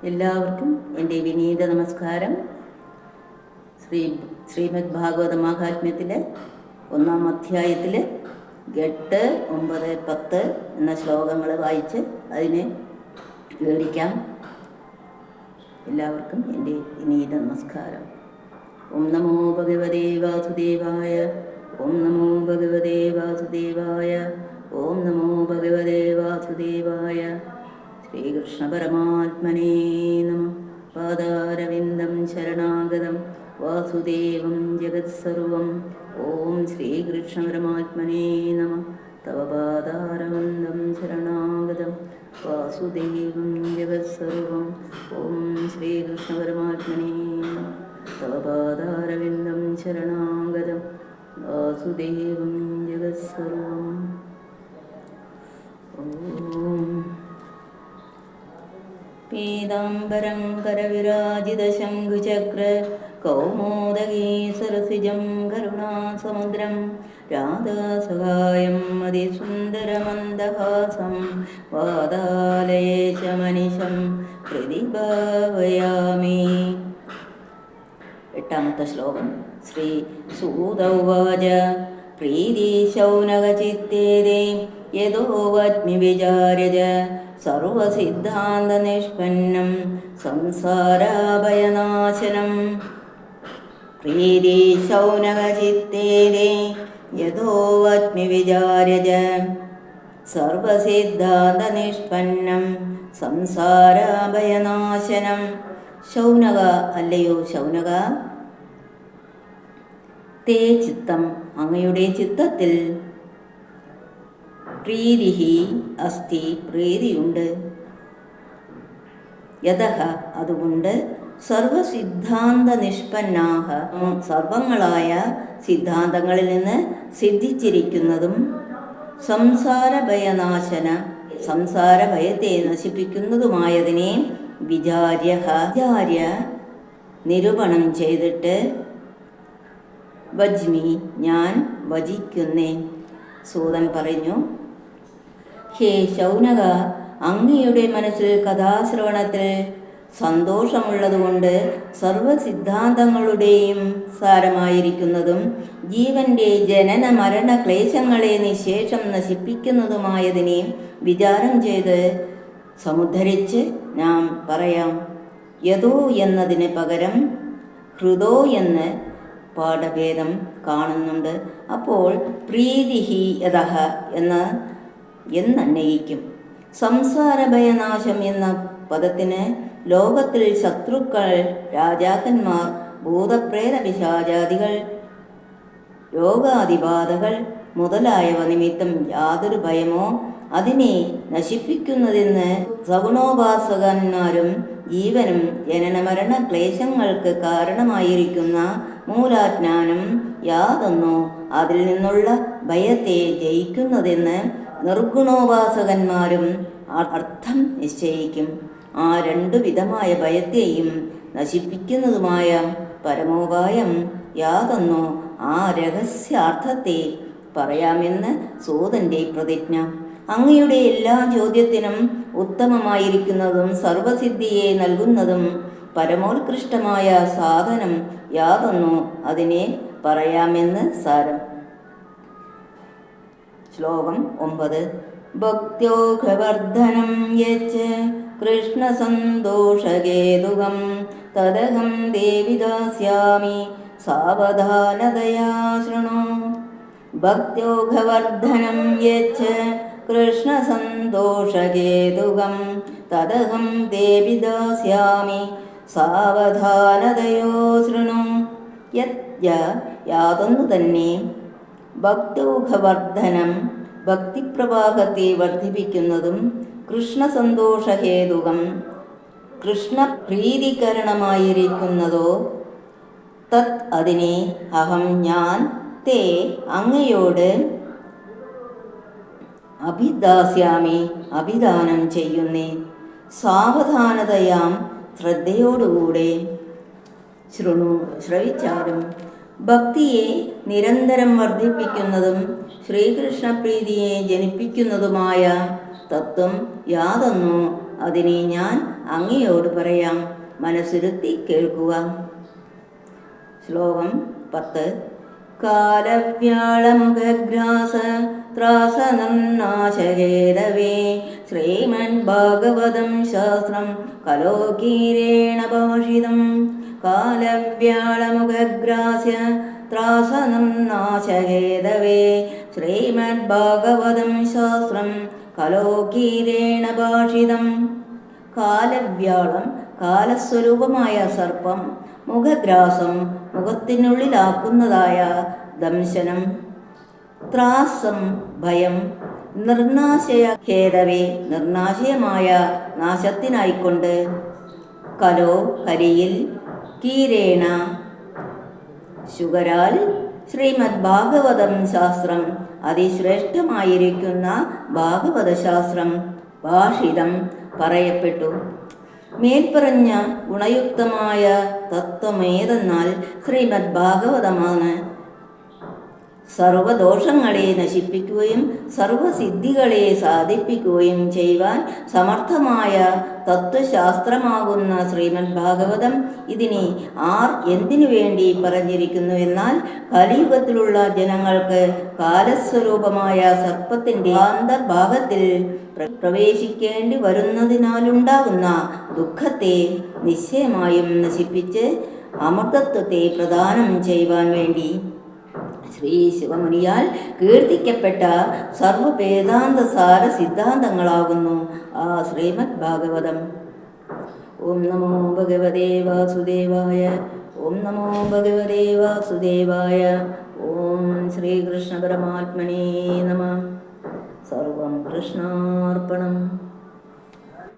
എല്ലാവർക്കും എൻ്റെ വിനീത നമസ്കാരം. ശ്രീമദ് ഭാഗവത മഹാത്മ്യത്തിലെ 1-ാം അധ്യായത്തിൽ 8, 9, 10 എന്ന ശ്ലോകങ്ങൾ വായിച്ച് അതിനെ വിവരിക്കാം. എല്ലാവർക്കും എൻ്റെ വിനീത നമസ്കാരം. ഓം നമോ ഭഗവതേ വാസുദേവായ. ഓം നമോ ഭഗവതേ വാസുദേവായ. ഓം നമോ ഭഗവതേ വാസുദേവായ. ശ്രീകൃഷ്ണ പരമാത്മനേ നമഃ. പാദാരവിന്ദം ശരണാഗതം വാസുദേവം ജഗത്സർവം. ഓം ശ്രീകൃഷ്ണ പരമാത്മനേ നമഃ. തവ പാദാരവിന്ദം ശരണാഗതം വാസുദേവം ജഗത്സർവം. ഓം ശ്രീകൃഷ്ണ പരമാത്മനേ നമഃ. തവ പാദാരവിന്ദം ശരണാഗതം വാസുദേവം ജഗത്സർവം. ഓം പീതാംബരം കരവിരാജിതശംഖുചക്ര കൗമോദഗീ സരസിജം കരുണാസമുദ്രം രാധാസഹായം അതിസുന്ദരമന്ദഹാസം വാതാലയേശമനിശം പ്രതിഭാവയാമി. 8-ാമത്തെ ശ്ലോകം. ശ്രീ സൂത ഉവാച. പ്രീതി ശൗനകചിത്തേരേ യതോ വജ്ഞി വിചാര്യജ സർവസിദ്ധാന്തനിഷ്പന്നം സംസാരാഭയനാശനം. പ്രീതി ശൗനകചിത്തേരേ യതോ വജ്ഞി വിചാര്യജ സർവസിദ്ധാന്തനിഷ്പന്നം സംസാരാഭയനാശനം. ശൗനക, അല്ലയോ ശൗനക, തേ ചിത്തം, അങ്ങയുടെ ചിത്തത്തിൽ പ്രീതിഹി അസ്തി, പ്രീതിയുണ്ട്. യതഃ, അതുകൊണ്ട് സർവസിദ്ധാന്ത നിഷ്പന്നാഹ, സർവങ്ങളായ സിദ്ധാന്തങ്ങളിൽ നിന്ന് സിദ്ധിച്ചിരിക്കുന്നതും സംസാരഭയനാശന, സംസാരഭയത്തെ നശിപ്പിക്കുന്നതുമായതിനെ വിചാര്യ നിരൂപണം ചെയ്തിട്ട് വജ്മി, ഞാൻ വചിക്കുന്നേ. സൂതൻ പറഞ്ഞു, ഹേ ശൗനക, അങ്ങയുടെ മനസ്സിൽ കഥാശ്രവണത്തിൽ സന്തോഷമുള്ളതുകൊണ്ട് സർവസിദ്ധാന്തങ്ങളുടെയും സാരമായിരിക്കുന്നതും ജീവന്റെ ജനന മരണ ക്ലേശങ്ങളെ നിശേഷം നശിപ്പിക്കുന്നതുമായതിനെ വിചാരം ചെയ്ത് സമുദ്ധരിച്ച് ഞാൻ പറയാം. യതോ എന്നതിന് പകരം ഹൃദോ എന്ന് പാഠഭേദം കാണുന്നുണ്ട്. അപ്പോൾ പ്രീതിഹി യതഃ എന്നന്നയിക്കും. സംസാരഭയനാശം എന്ന പദത്തിന് ലോകത്തിൽ ശത്രുക്കൾ, രാജാക്കന്മാർ, ഭൂതപ്രേത പിശാചാദികൾ, രോഗാദിബാധകൾ മുതലായവ നിമിത്തം യാതൊരു ഭയമോ അതിനെ നശിപ്പിക്കുന്നതെന്ന് സഗുണോപാസകന്മാരും ജീവനും ജനനമരണ ക്ലേശങ്ങൾക്ക് കാരണമായിരിക്കുന്ന മൂലാജ്ഞാനം യാതൊന്നോ അതിൽ നിന്നുള്ള ഭയത്തെ ജയിക്കുന്നതെന്ന് നിർഗുണോപാസകന്മാരും അർത്ഥം നിശ്ചയിക്കും. ആ 2 വിധമായ ഭയത്തെയും നശിപ്പിക്കുന്നതുമായ പരമോപായം യാതൊന്നോ ആ രഹസ്യാർത്ഥത്തെ പറയാമെന്ന് സൂതന്റെ പ്രതിജ്ഞ. അങ്ങയുടെ എല്ലാ ചോദ്യത്തിനും ഉത്തമമായിരിക്കുന്നതും സർവസിദ്ധിയെ നൽകുന്നതും പരമോത്കൃഷ്ടമായ സാധനം യാതൊന്നോ അതിനെ പറയാമെന്ന് സാരം. ശ്ലോകം 9. ഭക്ത്യോഘവർദ്ധനം യച്ച് കൃഷ്ണസന്തോഷകേതുകം തദഹം ദേവി ദാസ്യാമി സാവധാനതയാ ശൃണു. ഭക്ത്യോഘവർദ്ധനം യച്ച് കൃഷ്ണസന്തോഷകേതുകം തദഹം ദേവി ദാസ്യാമി സാവധാനതയോ ശൃണു. യാതൊന്നു തന്നെ ഭക്തൗഘവർദ്ധനം, ഭക്തിപ്രവാഹത്തെ വർദ്ധിപ്പിക്കുന്നതും കൃഷ്ണസന്തോഷഹേതുകം, കൃഷ്ണപ്രീതികരണമായിരിക്കുന്നതോ തത് അതിനെ അഹം ഞാൻ തേ അങ്ങയോട് അഭിദാസ്യാമി അഭിദാനം ചെയ്യുന്നേ. സാവധാനതയാം ശ്രദ്ധയോടുകൂടെ ശൃണു ശ്രവിച്ചാലും. ഭക്തിയെ നിരന്തരം വർദ്ധിപ്പിക്കുന്നതും ശ്രീകൃഷ്ണപ്രീതിയെ ജനിപ്പിക്കുന്നതുമായ തത്വം യാതൊന്നോ അതിനെ ഞാൻ അങ്ങയോട് പറയാം, മനസ്സിരുത്തി കേൾക്കുക. ശ്ലോകം 10. കാലവ്യാളമുഖഗ്രാസ ത്രാസനന്നാശഹേതവേ ശ്രീമദ്ഭാഗവതം ശാസ്ത്രം കലോകീരേണ ഭാഷിതം. കാലവ്യാളമുഖഗ്രാസ്യ ത്രാസനന്നാശഹേതവേ ശ്രീമദ്ഭാഗവതം ശാസ്ത്രം കലോകീരേണ ഭാഷിതം. കാലവ്യാളം കാലസ്വരൂപമായ സർപ്പം, മുഖഗ്രാസം മുഖത്തിനുള്ളിലാക്കുന്നതായ ദംശനം, ത്രാസം ഭയം, നിർനാശയ ഹേതവേ നിർനാശയമായ നാശത്തിനായിക്കൊണ്ട്, കലോ കരിയിൽ, കീരേണ ശുഗരാൽ, ശ്രീമദ് ഭാഗവതം ശാസ്ത്രം അതിശ്രേഷ്ഠമായിരിക്കുന്ന ഭാഗവത ശാസ്ത്രം ഭാഷിതം പറയപ്പെട്ടു. മേൽപ്പറഞ്ഞ ഗുണയുക്തമായ തത്വമേതെന്നാൽ ശ്രീമദ് ഭാഗവതമാണ്. സർവദോഷങ്ങളെ നശിപ്പിക്കുകയും സർവസിദ്ധികളെ സാധിപ്പിക്കുകയും ചെയ്യുവാൻ സമർത്ഥമായ തത്വശാസ്ത്രമാകുന്ന ശ്രീമദ് ഭാഗവതം ഇതിനെ ആർ എന്തിനു വേണ്ടി പറഞ്ഞിരിക്കുന്നുവെന്നാൽ, കലിയുഗത്തിലുള്ള ജനങ്ങൾക്ക് കാലസ്വരൂപമായ സർപ്പത്തിൻ്റെ അന്തർഭാഗത്തിൽ പ്രവേശിക്കേണ്ടി വരുന്നതിനാലുണ്ടാകുന്ന ദുഃഖത്തെ നിശ്ചയമായും നശിപ്പിച്ച് അമൃതത്വത്തെ പ്രദാനം ചെയ്യുവാൻ വേണ്ടി ശ്രീ ശിവമുനിയാൽ കീർത്തിക്കപ്പെട്ട സർവവേദാന്തസാര സിദ്ധാന്തങ്ങളാകുന്നു ആ ശ്രീമദ് ഭാഗവതം. ഓം നമോ ഭഗവതേ വാസുദേവായ. ഓം നമോ ഭഗവതേ വാസുദേവായ. ഓം ശ്രീകൃഷ്ണ പരമാത്മനേ നമഃ. സർവം കൃഷ്ണാർപ്പണം.